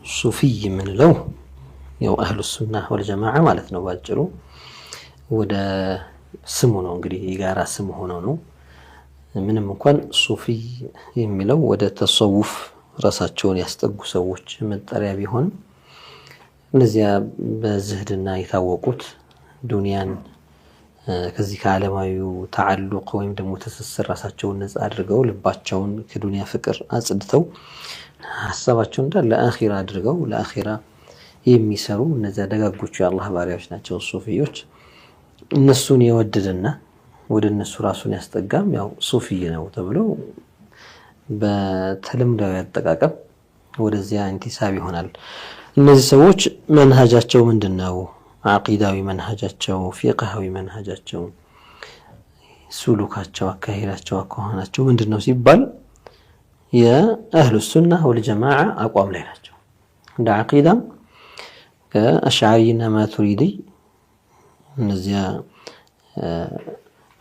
ሱፊይ የምንለው ያው አህሉ ሱና ወልጀማዓ ማለት ነው። ባጭሩ ወደ ስሙ ነው እንግዲህ የጋራ ስሙ ሆኖ ነው። ምንም እንኳን ሱፊይ የሚለው ወደ ተሰውፍ ራሳቸውን ያስጠጉ ሰዎች መጠሪያ ቢሆንም እነዚያ በዝህድና የታወቁት ዱንያን ከዚህ ከዓለማዊው ተዓልቅ ወይም ደግሞ ትስስር ራሳቸውን ነፃ አድርገው ልባቸውን ከዱንያ ፍቅር አጽድተው ሐሳባቸውን እንዳለ ለአኺራ አድርገው ለአኺራ የሚሰሩ እነዚያ ደጋጎቹ የአላህ ባሪያዎች ናቸው ሱፊዮች። እነሱን የወደደና ወደ እነሱ ራሱን ያስጠጋም ያው ሱፊይ ነው ተብሎ በተለምዳዊ አጠቃቀም ወደዚያ ኢንቲሳብ ይሆናል። እነዚህ ሰዎች መንሃጃቸው ምንድነው? ዓቂዳዊ መንሃጃቸው፣ ፊቅሃዊ መንሃጃቸው፣ ሱሉካቸው፣ አካሄዳቸው፣ አኳኋናቸው ምንድነው ሲባል የአህሉ ሱና ወልጀማዓ አቋም ላይ ናቸው። እንደ ዓቂዳም ከአሽዓሪና ማቱሪዲ እነዚያ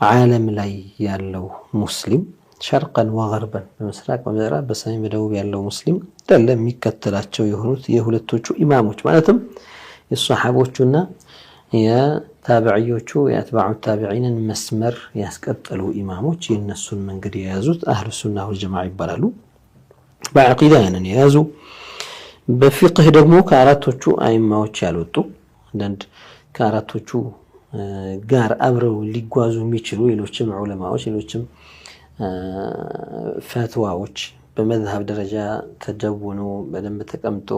ዓለም ላይ ያለው ሙስሊም ሸርቀን ወገርበን በምስራቅ በምዕራብ በሰሜን በደቡብ ያለው ሙስሊም እንዳለ የሚከተላቸው የሆኑት የሁለቶቹ ኢማሞች ማለትም የሷሐቦቹና የታቢዒዎቹ የአትባዑ ታቢዒንን መስመር ያስቀጠሉ ኢማሞች የነሱን መንገድ የያዙት አህሉ ሱና ወልጀማዓ ይባላሉ። በዓቂዳ ያንን የያዙ በፊቅህ ደግሞ ከአራቶቹ አይማዎች ያልወጡ አንዳንድ ከአራቶቹ ጋር አብረው ሊጓዙ የሚችሉ ሌሎችም ዑለማዎች ሌሎችም ፈትዋዎች በመዝሀብ ደረጃ ተደውኖ በደንብ ተቀምጦ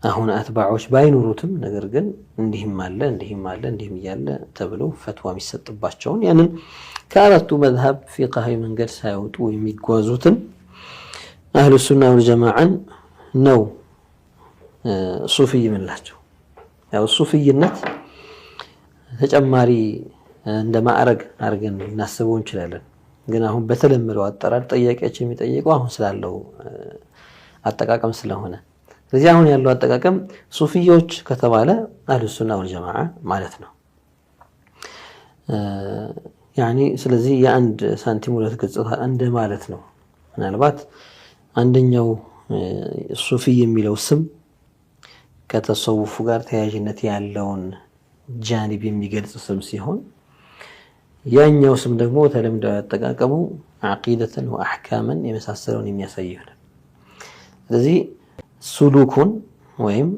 አሁን አትባዖች ባይኖሩትም ነገር ግን እንዲህም አለ እንዲህም አለ እንዲህም እያለ ተብሎ ፈትዋ የሚሰጥባቸውን ያንን ከአራቱ መዝሀብ ፊቅሃዊ መንገድ ሳይወጡ የሚጓዙትን አህሉ ሱና ወልጀማዓን ነው ሱፊይ የምንላቸው። ያው ሱፊይነት ተጨማሪ እንደ ማዕረግ አድርገን እናስበው እንችላለን። ግን አሁን በተለመደው አጠራር ጠያቂያችን የሚጠይቀው አሁን ስላለው አጠቃቀም ስለሆነ ስለዚህ አሁን ያለው አጠቃቀም ሱፊዮች ከተባለ አህሉ ሱና ወልጀማዓ ማለት ነው። ያኒ ስለዚህ የአንድ ሳንቲም ሁለት ገጽታ እንደ ማለት ነው። ምናልባት አንደኛው ሱፊይ የሚለው ስም ከተሰውፉ ጋር ተያያዥነት ያለውን ጃኒብ የሚገልጽ ስም ሲሆን ያኛው ስም ደግሞ ተለምዳዊ አጠቃቀሙ ዓቂደተን ወአሕካመን የመሳሰለውን የሚያሳይ ይሆናል። ስለዚህ ሱሉኩን ወይም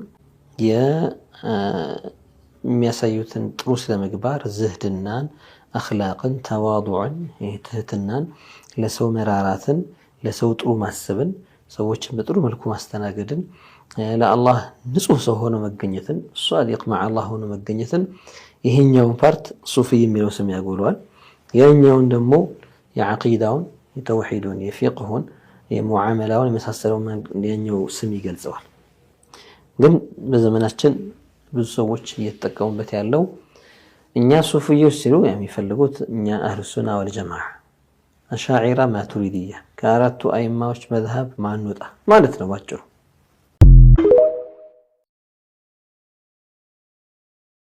የሚያሳዩትን ጥሩ ስለምግባር ዝህድናን፣ አኽላቅን፣ ተዋዱዕን፣ ትህትናን፣ ለሰው መራራትን፣ ለሰው ጥሩ ማሰብን፣ ሰዎችን በጥሩ መልኩ ማስተናገድን፣ ለአላህ ንጹህ ሰው ሆኖ መገኘትን፣ ሷዲቅ መዓ አላህ ሆኖ መገኘትን ይሄኛውን ፓርት ሱፊይ የሚለው ስም ያጎለዋል። ያኛውን ደግሞ የዓቂዳውን፣ የተውሂዱን፣ የፊቅሁን፣ የሙዓመላውን የመሳሰለውን ያኛው ስም ይገልጸዋል። ግን በዘመናችን ብዙ ሰዎች እየተጠቀሙበት ያለው እኛ ሱፊዮች ሲሉ የሚፈልጉት እኛ አህሉ ሱና ወልጀማዓ አሻዒራ ማቱሪዲያ ከአራቱ አይማዎች መዝሀብ ማንወጣ ማለት ነው ባጭሩ።